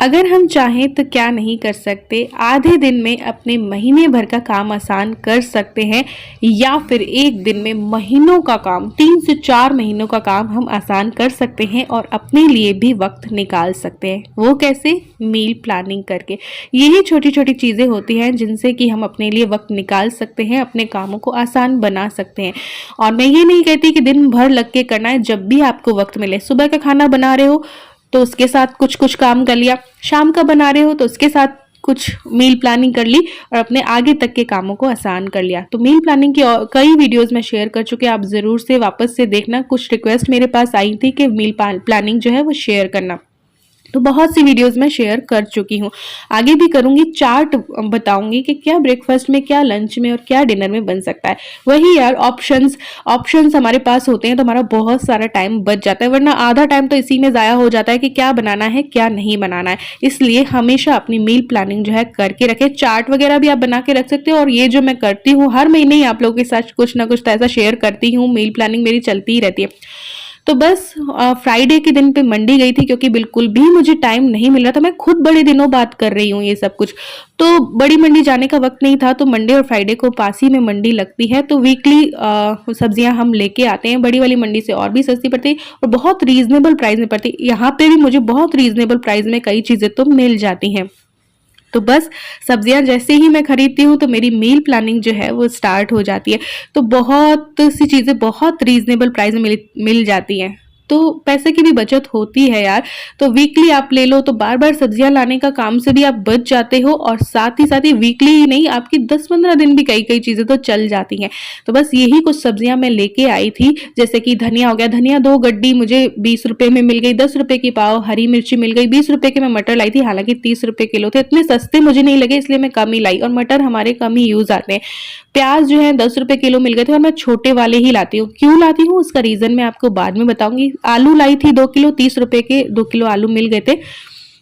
अगर हम चाहें तो क्या नहीं कर सकते, आधे दिन में अपने महीने भर का काम आसान कर सकते हैं, या फिर एक दिन में महीनों का काम, 3 से 4 महीनों का काम हम आसान कर सकते हैं और अपने लिए भी वक्त निकाल सकते हैं। वो कैसे? मील प्लानिंग करके। यही छोटी छोटी चीज़ें होती हैं जिनसे कि हम अपने लिए वक्त निकाल सकते हैं, अपने कामों को आसान बना सकते हैं। और मैं ये नहीं कहती कि दिन भर लग के करना है, जब भी आपको वक्त मिले। सुबह का खाना बना रहे हो तो उसके साथ कुछ कुछ काम कर लिया, शाम का बना रहे हो तो उसके साथ कुछ मील प्लानिंग कर ली और अपने आगे तक के कामों को आसान कर लिया। तो मील प्लानिंग की कई वीडियोस मैं शेयर कर चुके हैं, आप ज़रूर से वापस से देखना। कुछ रिक्वेस्ट मेरे पास आई थी कि मील प्लानिंग जो है वो शेयर करना, तो बहुत सी वीडियोस में शेयर कर चुकी हूँ, आगे भी करूंगी। चार्ट बताऊंगी कि क्या ब्रेकफास्ट में, क्या लंच में और क्या डिनर में बन सकता है। वही यार, ऑप्शंस हमारे पास होते हैं तो हमारा बहुत सारा टाइम बच जाता है, वरना आधा टाइम तो इसी में ज़ाया हो जाता है कि क्या बनाना है क्या नहीं बनाना है। इसलिए हमेशा अपनी मील प्लानिंग जो है करके रखें। चार्ट वगैरह भी आप बना के रख सकते हो, और ये जो मैं करती हूँ हर महीने ही आप लोगों के साथ कुछ ना कुछ तो ऐसा शेयर करती हूँ। मील प्लानिंग मेरी चलती ही रहती है। तो बस फ्राइडे के दिन पे मंडी गई थी, क्योंकि बिल्कुल भी मुझे टाइम नहीं मिल रहा था। मैं खुद बड़े दिनों बाद कर रही हूँ ये सब कुछ, तो बड़ी मंडी जाने का वक्त नहीं था। तो मंडे और फ्राइडे को पास ही में मंडी लगती है, तो वीकली सब्जियां हम लेके आते हैं। बड़ी वाली मंडी से और भी सस्ती पड़ती है और बहुत रीजनेबल प्राइस में पड़ती है। यहाँ पे भी मुझे बहुत रीजनेबल प्राइस में कई चीजें तो मिल जाती हैं। तो बस सब्जियां जैसे ही मैं खरीदती हूँ तो मेरी मील प्लानिंग जो है वो स्टार्ट हो जाती है। तो बहुत सी चीज़ें बहुत रीजनेबल प्राइस में मिल जाती हैं, तो पैसे की भी बचत होती है यार। तो वीकली आप ले लो तो बार बार सब्जियां लाने का काम से भी आप बच जाते हो, और साथ ही वीकली ही नहीं, आपकी 10-15 दिन भी कई कई चीज़ें तो चल जाती हैं। तो बस यही कुछ सब्जियां मैं लेके आई थी, जैसे कि धनिया हो गया। धनिया 2 गड्डी मुझे 20 रुपए में मिल गई, 10 रुपए की पाव। हरी मिर्ची मिल गई, 20 रुपए के मैं मटर लाई थी, हालांकि 30 रुपए किलो थे। इतने सस्ते मुझे नहीं लगे, इसलिए मैं कम ही लाई, और मटर हमारे कम ही यूज आते हैं। प्याज जो है 10 रुपए किलो मिल गए थे, और मैं छोटे वाले ही लाती हूँ। क्यों लाती हूँ उसका रीजन मैं आपको बाद में बताऊंगी। आलू लाई थी 2 किलो, 30 रुपए के 2 किलो आलू मिल गए थे,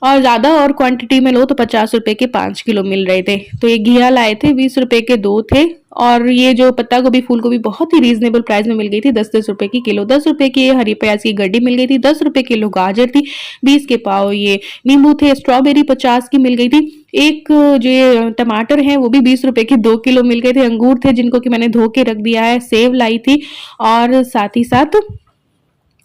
और ज्यादा और क्वांटिटी में लो तो 50 रुपए के 5 किलो मिल रहे थे। तो ये घिया लाए थे, 20 रुपए के 2 थे। और ये जो पत्ता गोभी, फूल गोभी बहुत ही रीजनेबल प्राइस में मिल गई थी, 10-10 रुपए की किलो। 10 रुपए की ये हरी प्याज की गड्डी मिल गई थी, 10 रुपए किलो गाजर थी, 20 के पाव ये नींबू थे। स्ट्रॉबेरी 50 की मिल गई थी। एक जो ये टमाटर है वो भी 20 रुपए के 2 किलो मिल गए थे। अंगूर थे जिनको कि मैंने धो के रख दिया है। सेब लाई थी, और साथ ही साथ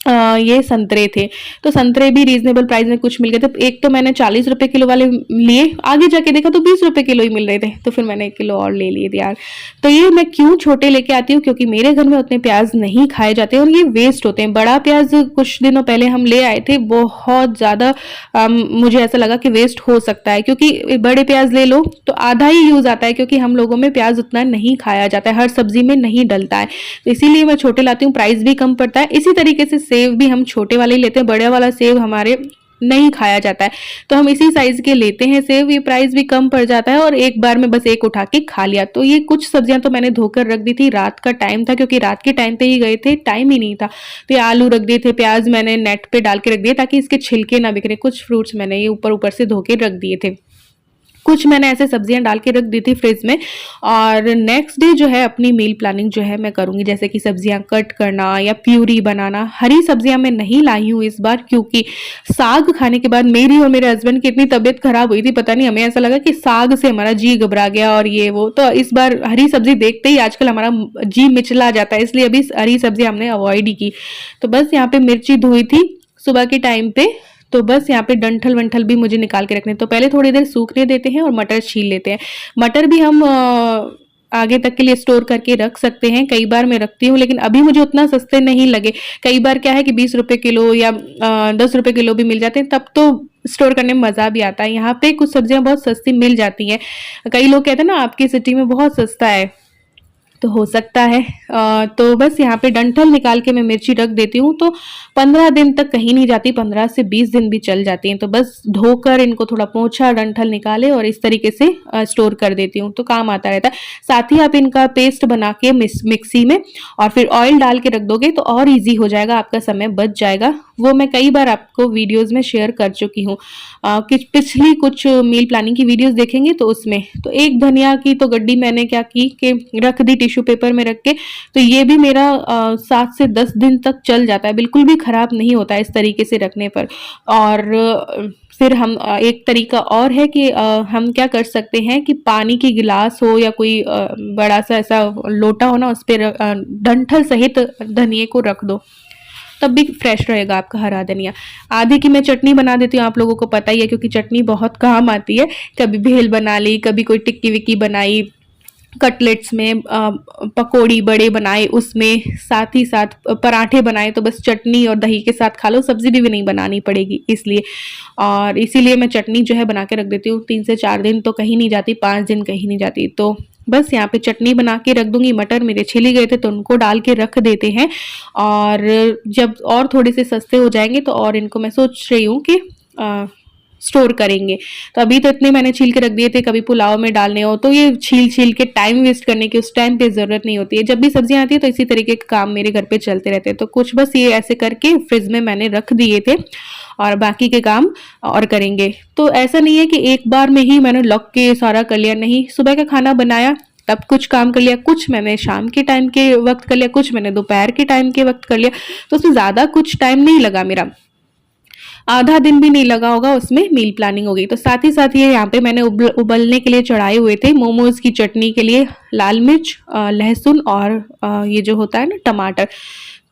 ये संतरे थे। तो संतरे भी रीजनेबल प्राइस में कुछ मिल गए थे। एक तो मैंने 40 रुपए किलो वाले लिए, आगे जाके देखा तो 20 रुपए किलो ही मिल रहे थे, तो फिर मैंने 1 किलो और ले लिए थे यार। तो ये मैं क्यों छोटे लेके आती हूँ, क्योंकि मेरे घर में उतने प्याज नहीं खाए जाते और ये वेस्ट होते हैं। बड़ा प्याज कुछ दिनों पहले हम ले आए थे, बहुत ज्यादा मुझे ऐसा लगा कि वेस्ट हो सकता है, क्योंकि बड़े प्याज ले लो तो आधा ही यूज आता है, क्योंकि हम लोगों में प्याज उतना नहीं खाया जाता है, हर सब्जी में नहीं डलता है। तो इसीलिए मैं छोटे लाती हूँ, प्राइस भी कम पड़ता है। इसी तरीके से सेब भी हम छोटे वाले ही लेते हैं, बड़े वाला सेब हमारे नहीं खाया जाता है, तो हम इसी साइज के लेते हैं सेब। ये प्राइस भी कम पड़ जाता है, और एक बार में बस एक उठा के खा लिया। तो ये कुछ सब्जियां तो मैंने धोकर रख दी थी, रात का टाइम था, क्योंकि रात के टाइम पे ही गए थे, टाइम ही नहीं था। तो ये आलू रख दिए थे, प्याज मैंने नेट पे डाल के रख दिए ताकि इसके छिलके ना बिखरे। कुछ फ्रूट्स मैंने ये ऊपर ऊपर से धो के रख दिए थे। कुछ मैंने ऐसे सब्जियां डाल के रख दी थी फ्रिज में। और नेक्स्ट डे जो है अपनी मील प्लानिंग जो है मैं करूंगी, जैसे कि सब्जियां कट करना या प्यूरी बनाना। हरी सब्जियां मैं नहीं लाई हूँ इस बार, क्योंकि साग खाने के बाद मेरी और मेरे हस्बैंड की इतनी तबीयत खराब हुई थी, पता नहीं, हमें ऐसा लगा कि साग से हमारा जी घबरा गया और ये वो। तो इस बार हरी सब्जी देखते ही आजकल हमारा जी मिचला जाता है, इसलिए अभी हरी सब्जी हमने अवॉइड ही की। तो बस यहाँ पे मिर्ची धोई थी सुबह के टाइम पे, तो बस यहाँ पे डंठल वंठल भी मुझे निकाल के रखने। तो पहले थोड़ी देर सूखने देते हैं और मटर छील लेते हैं। मटर भी हम आगे तक के लिए स्टोर करके रख सकते हैं। कई बार मैं रखती हूँ, लेकिन अभी मुझे उतना सस्ते नहीं लगे। कई बार क्या है कि 20 रुपए किलो या 10 रुपए किलो भी मिल जाते हैं, तब तो स्टोर करने में मजा भी आता है। यहाँ पे कुछ सब्जियां बहुत सस्ती मिल जाती हैं। कई लोग कहते हैं ना आपकी सिटी में बहुत सस्ता है, तो हो सकता है। तो बस यहाँ पे डंठल निकाल के मैं मिर्ची रख देती हूँ, तो 15 दिन तक कहीं नहीं जाती, 15 से 20 दिन भी चल जाती हैं। तो बस धोकर इनको थोड़ा पोंछा, डंठल निकाले और इस तरीके से स्टोर कर देती हूँ, तो काम आता रहता है। साथ ही आप इनका पेस्ट बना के मिक्सी में और फिर ऑयल डाल के रख दोगे तो और ईजी हो जाएगा, आपका समय बच जाएगा। वो मैं कई बार आपको वीडियोज में शेयर कर चुकी हूँ। पिछली कुछ मील प्लानिंग की वीडियोज देखेंगे तो उसमें। तो एक धनिया की तो गड्डी मैंने क्या की कि रख दी टिश्यू पेपर में रख के, तो ये भी मेरा 7 से 10 दिन तक चल जाता है, बिल्कुल भी खराब नहीं होता है इस तरीके से रखने पर। और फिर हम एक तरीका और है कि हम क्या कर सकते हैं कि पानी की गिलास हो या कोई बड़ा सा ऐसा लोटा हो ना, उस पर डंठल सहित धनिए को रख दो, तब भी फ्रेश रहेगा आपका हरा धनिया। आधे की मैं चटनी बना देती हूँ, आप लोगों को पता ही है, क्योंकि चटनी बहुत काम आती है। कभी भेल बना ली, कभी कोई टिक्की विक्की बनाई, कटलेट्स में पकोड़ी बड़े बनाए, उसमें साथ ही साथ पराठे बनाए, तो बस चटनी और दही के साथ खा लो, सब्जी भी नहीं बनानी पड़ेगी इसलिए। और इसीलिए मैं चटनी जो है बना के रख देती हूँ, 3 से 4 दिन तो कहीं नहीं जाती, 5 दिन कहीं नहीं जाती। तो बस यहाँ पे चटनी बना के रख दूंगी। मटर मेरे छिले गए थे तो उनको डाल के रख देते हैं, और जब और थोड़े से सस्ते हो जाएंगे तो और इनको मैं सोच रही हूँ कि स्टोर करेंगे। तो अभी तो इतने मैंने छील के रख दिए थे, कभी पुलाव में डालने हो तो ये छील के टाइम वेस्ट करने की उस टाइम पे जरूरत नहीं होती है। जब भी सब्जियां आती है तो इसी तरीके के काम मेरे घर पे चलते रहते हैं। तो कुछ बस ये ऐसे करके फ्रिज में मैंने रख दिए थे, और बाकी के काम और करेंगे। तो ऐसा नहीं है कि एक बार में ही मैंने लग के सारा कर लिया, नहीं, सुबह का खाना बनाया तब कुछ काम कर लिया, कुछ मैंने शाम के टाइम के वक्त कर लिया, कुछ मैंने दोपहर के टाइम के वक्त कर लिया। तो उसमें ज्यादा कुछ टाइम नहीं लगा, मेरा आधा दिन भी नहीं लगा होगा, उसमें मील प्लानिंग हो गई। तो साथ ही साथ ये यहाँ पे मैंने उबलने के लिए चढ़ाए हुए थे मोमोज की चटनी के लिए लाल मिर्च, लहसुन और ये जो होता है ना टमाटर,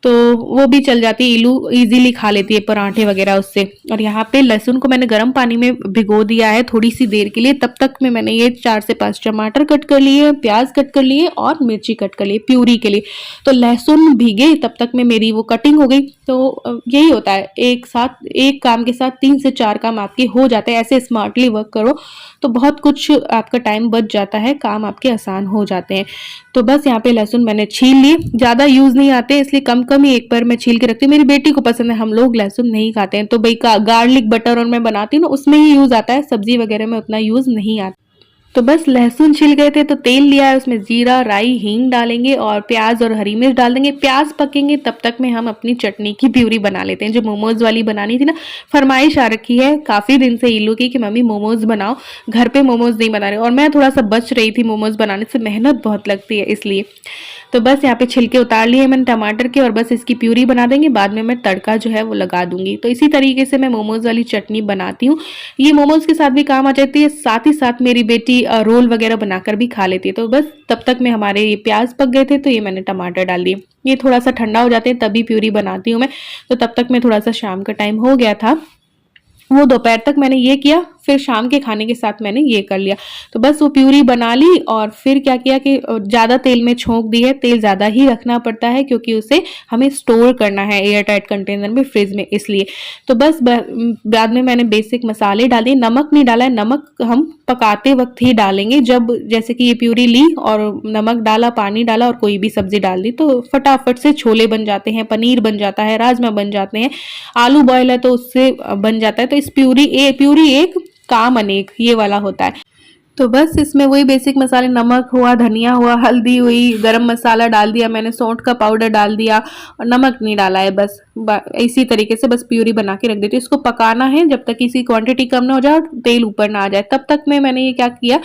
तो वो भी चल जाती है, इलू इजीली खा लेती है पराठे वगैरह उससे। और यहाँ पे लहसुन को मैंने गर्म पानी में भिगो दिया है थोड़ी सी देर के लिए, तब तक में मैंने ये 4 से 5 टमाटर कट कर लिए, प्याज कट कर लिए और मिर्ची कट कर लिए प्यूरी के लिए। तो लहसुन भीगे तब तक में मेरी वो कटिंग हो गई। तो यही होता है, एक साथ एक काम के साथ 3 से 4 काम आपके हो जाते हैं। ऐसे स्मार्टली वर्क करो तो बहुत कुछ आपका टाइम बच जाता है, काम आपके आसान हो जाते हैं। तो बस यहाँ पे लहसुन मैंने छील लिए, ज्यादा यूज नहीं आते इसलिए कम कम ही एक बार मैं छील के रखती हूँ। मेरी बेटी को पसंद है, हम लोग लहसुन नहीं खाते हैं, तो भाई गार्लिक बटर और मैं बनाती हूँ ना, उसमें ही यूज आता है, सब्जी वगैरह में उतना यूज नहीं आता। तो बस लहसुन छिल गए थे तो तेल लिया है, उसमें जीरा, राई, हींग डालेंगे और प्याज और हरी मिर्च डाल देंगे। प्याज पकेंगे तब तक में हम अपनी चटनी की प्यूरी बना लेते हैं, जो मोमोज वाली बनानी थी ना। फरमाइश आ रखी है काफी दिन से इलू की कि मम्मी मोमोज बनाओ, घर पे मोमोज नहीं बना रहे, और मैं थोड़ा सा बच रही थी मोमोज बनाने से, मेहनत बहुत लगती है इसलिए। तो बस यहाँ पे छिलके उतार लिए मैंने टमाटर के, और बस इसकी प्यूरी बना देंगे, बाद में मैं तड़का जो है वो लगा दूंगी। तो इसी तरीके से मैं मोमोज वाली चटनी बनाती हूँ, ये मोमोज के साथ भी काम आ जाती है, साथ ही साथ मेरी बेटी रोल वगैरह बनाकर भी खा लेती है। तो बस तब तक में हमारे ये प्याज पक गए थे, तो ये मैंने टमाटर डाल दिए, ये थोड़ा सा ठंडा हो जाते हैं तभी प्यूरी बनाती हूँ मैं। तो तब तक में थोड़ा सा शाम का टाइम हो गया था, वो दोपहर तक मैंने ये किया, फिर शाम के खाने के साथ मैंने ये कर लिया। तो बस वो प्यूरी बना ली, और फिर क्या किया कि ज़्यादा तेल में छोंक दी है, तेल ज़्यादा ही रखना पड़ता है क्योंकि उसे हमें स्टोर करना है एयर टाइट कंटेनर में, फ्रिज में, इसलिए। तो बस बाद में मैंने बेसिक मसाले डाले, नमक नहीं डाला है, नमक हम पकाते वक्त ही डालेंगे। जब जैसे कि ये प्यूरी ली और नमक डाला, पानी डाला और कोई भी सब्जी डाल दी, तो फटाफट से छोले बन जाते हैं, पनीर बन जाता है, राजमा बन जाते हैं, आलू बॉयल है तो उससे बन जाता है। तो इस प्यूरी एक काम अनेक, ये वाला होता है। तो बस इसमें वही बेसिक मसाले, नमक हुआ, धनिया हुआ, हल्दी हुई, गरम मसाला डाल दिया मैंने, सौंठ का पाउडर डाल दिया, और नमक नहीं डाला है। बस इसी तरीके से बस प्यूरी बना के रख देती हूँ। इसको पकाना है जब तक इसकी क्वांटिटी कम ना हो जाए और तेल ऊपर ना आ जाए। तब तक में मैंने ये क्या किया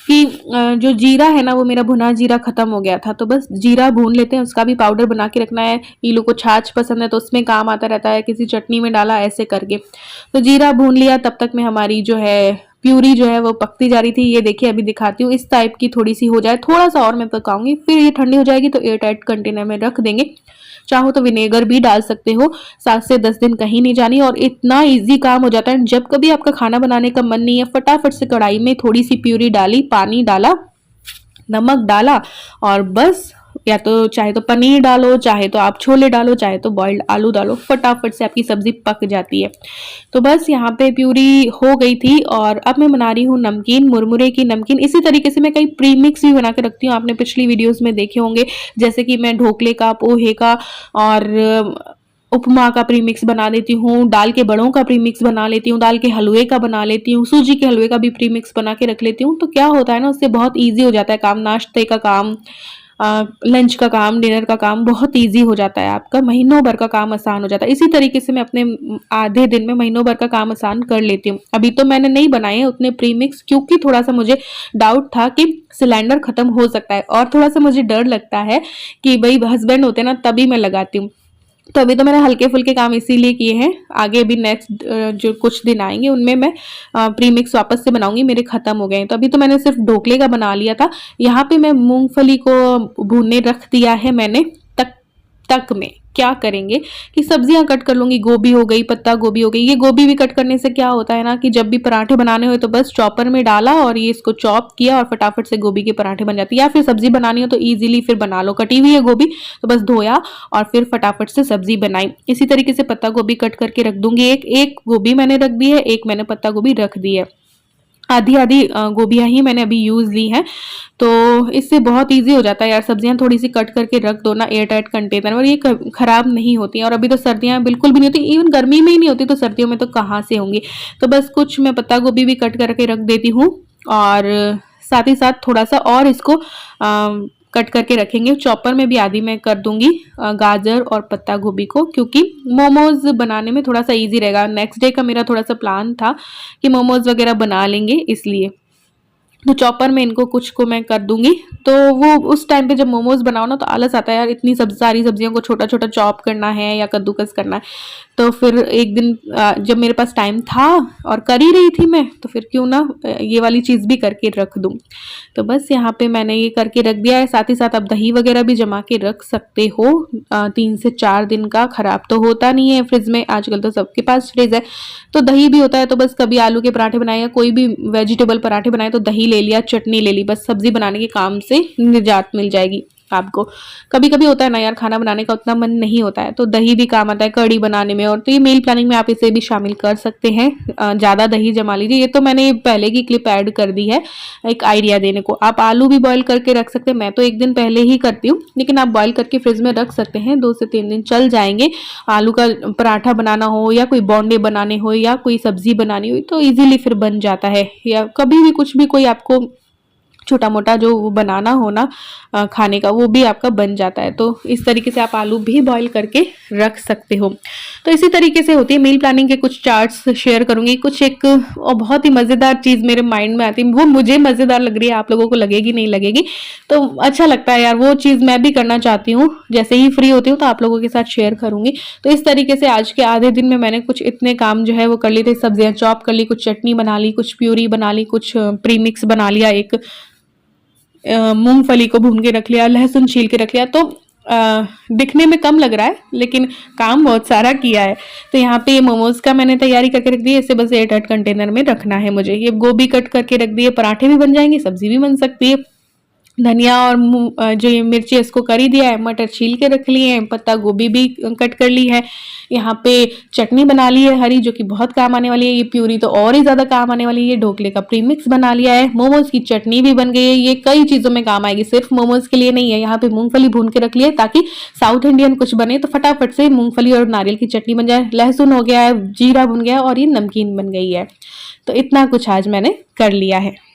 कि जो जीरा है ना, वो मेरा भुना जीरा खत्म हो गया था, तो बस जीरा भून लेते हैं, उसका भी पाउडर बना के रखना है। ईलू को छाछ पसंद है तो उसमें काम आता रहता है, किसी चटनी में डाला, ऐसे करके। तो जीरा भून लिया, तब तक में हमारी जो है प्यूरी जो है वो पकती जा रही थी। ये देखिए अभी दिखाती हूँ, इस टाइप की थोड़ी सी हो जाए, थोड़ा सा और मैं पकाऊंगी, फिर ये ठंडी हो जाएगी तो एयर टाइट कंटेनर में रख देंगे। चाहो तो विनेगर भी डाल सकते हो, 7 से 10 दिन कहीं नहीं जानी, और इतना इजी काम हो जाता है। जब कभी आपका खाना बनाने का मन नहीं है, फटाफट से कढ़ाई में थोड़ी सी प्यूरी डाली, पानी डाला, नमक डाला, और बस या तो चाहे तो पनीर डालो, चाहे तो आप छोले डालो, चाहे तो बॉइल्ड आलू डालो, फटाफट से आपकी सब्जी पक जाती है। तो बस यहाँ पे प्यूरी हो गई थी, और अब मैं बना रही हूँ नमकीन, मुरमुरे की नमकीन। इसी तरीके से मैं कई प्रीमिक्स भी बना के रखती हूँ, आपने पिछली वीडियोस में देखे होंगे, जैसे कि मैं ढोकले का, पोहे का और उपमा का प्रीमिक्स बना देती हूँ, दाल के बड़ों का प्रीमिक्स बना लेती हूँ, दाल के हलवे का बना लेती हूँ, सूजी के हलवे का भी प्रीमिक्स बना के रख लेती हूँ। तो क्या होता है ना, उससे बहुत ईजी हो जाता है काम, नाश्ते का काम, लंच का काम, डिनर का काम बहुत ईजी हो जाता है, आपका महीनों भर का काम आसान हो जाता है। इसी तरीके से मैं अपने आधे दिन में महीनों भर का काम आसान कर लेती हूँ। अभी तो मैंने नहीं बनाए हैं उतने प्रीमिक्स, क्योंकि थोड़ा सा मुझे डाउट था कि सिलेंडर खत्म हो सकता है, और थोड़ा सा मुझे डर लगता है कि भाई हस्बैंड होते हैं ना, तभी मैं लगाती हूँ। तो अभी तो मैंने हल्के फुल्के काम इसीलिए किए हैं, आगे भी नेक्स्ट जो कुछ दिन आएंगे उनमें मैं प्रीमिक्स वापस से बनाऊंगी, मेरे खत्म हो गए हैं। तो अभी तो मैंने सिर्फ ढोकले का बना लिया था। यहाँ पे मैं मूंगफली को भूनने रख दिया है मैंने। तक में क्या करेंगे कि सब्जियां कट कर लूंगी, गोभी हो गई, पत्ता गोभी हो गई। ये गोभी भी कट करने से क्या होता है ना कि जब भी पराठे बनाने हो तो बस चॉपर में डाला और ये इसको चॉप किया और फटाफट से गोभी के पराठे बन जाते हैं। या फिर सब्जी बनानी हो तो इजीली फिर बना लो, कटी हुई है गोभी तो बस धोया और फिर फटाफट से सब्जी बनाई। इसी तरीके से पत्ता गोभी कट करके रख दूंगी, एक गोभी मैंने रख दी है, एक मैंने पत्ता गोभी रख दी है। आधी आधी गोभियां ही मैंने अभी यूज ली हैं, तो इससे बहुत इजी हो जाता है यार। सब्जियां थोड़ी सी कट करके रख दो ना एयर टाइट कंटेनर में, और ये खराब नहीं होती हैं। और अभी तो सर्दियां बिल्कुल भी नहीं होती, इवन गर्मी में ही नहीं होती, तो सर्दियों में तो कहाँ से होंगी। तो बस कुछ मैं पत्ता गोभी भी कट करके रख देती हूँ, और साथ ही साथ थोड़ा सा और इसको कट करके रखेंगे। चॉपर में भी आधी मैं कर दूंगी गाजर और पत्ता गोभी को, क्योंकि मोमोज बनाने में थोड़ा सा इजी रहेगा। नेक्स्ट डे का मेरा थोड़ा सा प्लान था कि मोमोज वगैरह बना लेंगे, इसलिए तो चॉपर में इनको कुछ को मैं कर दूंगी। तो वो उस टाइम पे जब मोमोज बनाओ ना तो आलस आता है यार, इतनी सारी सब्जियों को छोटा छोटा चॉप करना है या कद्दूकस करना है। तो फिर एक दिन जब मेरे पास टाइम था और कर ही रही थी मैं, तो फिर क्यों ना ये वाली चीज़ भी करके रख दूं। तो बस यहाँ पे मैंने ये करके रख दिया है। साथ ही साथ आप दही वगैरह भी जमा के रख सकते हो 3 से 4 दिन का, खराब तो होता नहीं है फ्रिज में, आजकल तो सबके पास फ्रिज है। तो दही भी होता है, तो बस कभी आलू के पराठे बनाए या कोई भी वेजिटेबल पराठे बनाए तो दही ले लिया, चटनी ले ली, बस सब्जी बनाने के काम से निजात मिल जाएगी आपको। कभी कभी होता है ना यार, खाना बनाने का उतना मन नहीं होता है, तो दही भी काम आता है कढ़ी बनाने में। और तो ये मील प्लानिंग में आप इसे भी शामिल कर सकते हैं। ज़्यादा दही जमा लीजिए। ये तो मैंने पहले की क्लिप ऐड कर दी है एक आइडिया देने को। आप आलू भी बॉईल करके रख सकते हैं, मैं तो एक दिन पहले ही करती हूँ, लेकिन आप बॉईल करके फ्रिज में रख सकते हैं, 2 से 3 दिन चल जाएंगे। आलू का पराठा बनाना हो या कोई बोंडे बनाने हो या कोई सब्जी बनानी हो तो ईजिली फिर बन जाता है। या कभी भी कुछ भी कोई आपको छोटा मोटा जो वो बनाना हो ना खाने का, वो भी आपका बन जाता है। तो इस तरीके से आप आलू भी बॉईल करके रख सकते हो। तो इसी तरीके से होती है मील प्लानिंग के कुछ चार्ट्स शेयर करूंगी। कुछ एक और बहुत ही मज़ेदार चीज़ मेरे माइंड में आती है, वो मुझे मज़ेदार लग रही है, आप लोगों को लगेगी नहीं लगेगी, तो अच्छा लगता है यार। वो चीज़ मैं भी करना चाहती हूँ, जैसे ही फ्री होती हूँ तो आप लोगों के साथ शेयर करूंगी। तो इस तरीके से आज के आधे दिन में मैंने कुछ इतने काम जो है वो कर लिए थे। सब्जियां चॉप कर ली, कुछ चटनी बना ली, कुछ प्यूरी बना ली, कुछ प्रीमिक्स बना लिया, एक मूंगफली को भून के रख लिया, लहसुन छील के रख लिया। तो दिखने में कम लग रहा है लेकिन काम बहुत सारा किया है। तो यहाँ पे ये मोमोज का मैंने तैयारी करके रख दी है, इसे बस एयरटाइट कंटेनर में रखना है मुझे। ये गोभी कट करके रख दी है, पराठे भी बन जाएंगे, सब्जी भी बन सकती है। धनिया और जो ये मिर्ची इसको कर ही दिया है, मटर छील के रख लिए हैं, पत्ता गोभी भी कट कर ली है। यहाँ पे चटनी बना ली है हरी, जो कि बहुत काम आने वाली है। ये प्यूरी तो और ही ज्यादा काम आने वाली है। ढोकले का प्रीमिक्स बना लिया है, मोमोज की चटनी भी बन गई है। ये कई चीजों में काम आएगी, सिर्फ मोमोज के लिए नहीं है। यहाँ पे मूंगफली भून के रख लिया है ताकि साउथ इंडियन कुछ बने तो फटाफट से मूंगफली और नारियल की चटनी बन जाए। लहसुन हो गया है, जीरा भुन गया है और ये नमकीन बन गई है। तो इतना कुछ आज मैंने कर लिया है।